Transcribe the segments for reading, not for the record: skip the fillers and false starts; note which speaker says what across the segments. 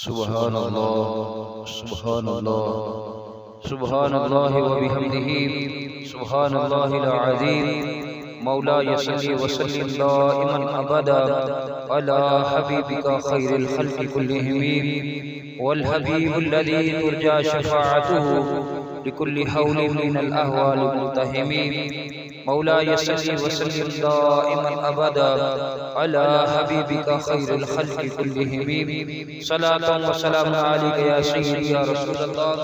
Speaker 1: سبحان اللہ سبحان اللہ سبحان اللہ وبحمدہ سبحان اللہ العظیم مولاي صل وسلم دائما ابدا على حبيبك خير الخلق كلهم والحبيب الذي ترجى شفاعته لكل حول من الاهوال الملتهم مولاي صل وسلم دائما ابدا على حبيبك خير الخلق كلهم صلاة وسلام عليك يا سيدي يا رسول الله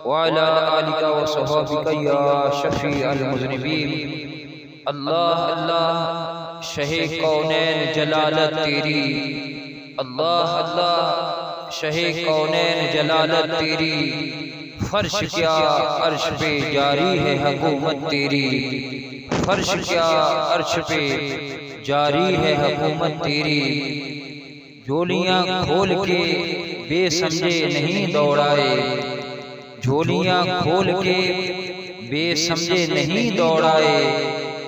Speaker 1: وعلى آلك وصحابك يا شفيع المذنبين اللہ اللہ شہ کونین جلالت تیری، اللہ اللہ شہ کونین جلالت تیری، فرش کیا عرش پہ جاری ہے حکومت تیری، فرش کیا عرش پہ جاری ہے حکومت تیری، جھولیاں کھول کے بے سمجھے نہیں دوڑائے، جھولیاں کھول کے بے سمجھے نہیں دوڑائے،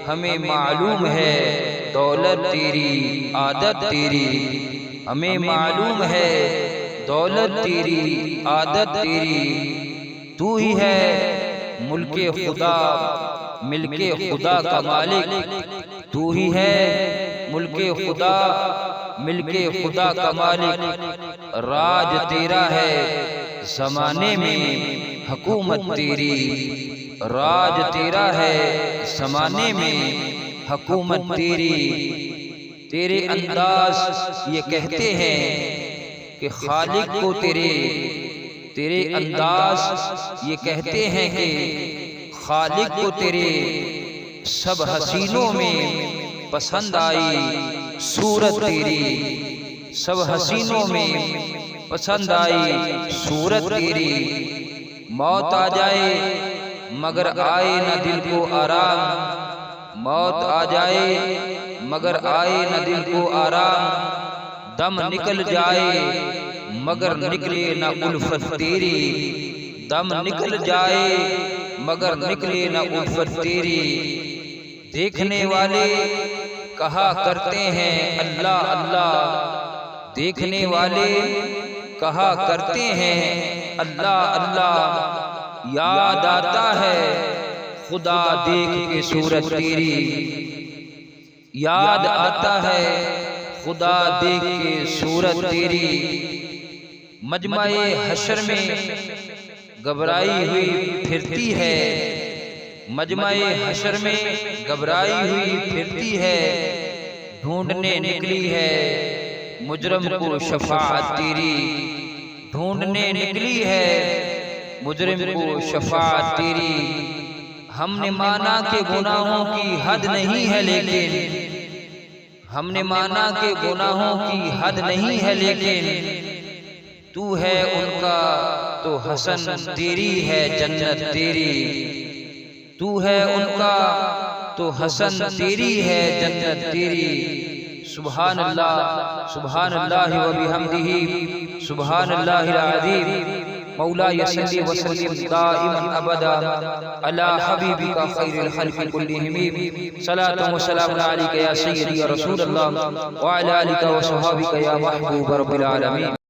Speaker 1: ہمیں معلوم ہے دولت تیری عادت تیری، ہمیں معلوم ہے دولت تیری عادت تیری، تو ہی ہے ملک خدا ملک خدا کا مالک، تو ہی ہے ملک خدا ملک خدا کا مالک، راج تیرا ہے زمانے میں حکومت تیری، راج تیرا ہے زمانے میں حکومت تیری، تیرے انداز یہ کہتے ہیں کہ خالق کو تیرے انداز یہ کہتے ہیں کہ خالق کو تیرے سب حسینوں میں پسند آئی صورت تیری، سب حسینوں میں پسند آئی صورت تیری، موت آ جائے مگر آئے نہ دل کو آرام، موت آ جائے مگر آئے نہ دل کو آرام، دم نکل جائے مگر نکلے نہ الفت تیری، دم نکل جائے مگر نکلے نہ الفت تیری، دیکھنے والے کہا کرتے ہیں اللہ اللہ، دیکھنے والے کہا کرتے ہیں اللہ اللہ، یاد آتا ہے خدا دیکھ کے صورت تیری، یاد آتا ہے خدا دیکھ کے صورت تیری، مجمع حشر میں گھبرائی ہوئی پھرتی ہے، مجمع حشر میں گھبرائی ہوئی پھرتی ہے، ڈھونڈنے نکلی ہے مجرم کو شفاعت تیری، ڈھونڈنے نکلی ہے مجرم کو شفاعت تیری، ہم نے مانا کہ گناہوں کی حد نہیں ہے لیکن، ہم نے مانا کہ گناہوں کی حد نہیں ہے لیکن، تو ہے ان کا تو حسن تیری ہے جنت تیری، تو ہے ان کا تو حسن تیری ہے جنت تیری، سبحان اللہ سبحان اللہ وبحمدہ سبحان اللہ العظیم مولاي صل وسلم دائما ابدا على حبيبك خير الخلق كلهم صلاة وسلام عليك يا سيدي يا رسول الله وعلى آلك وصحابك يا محبوب رب العالمين.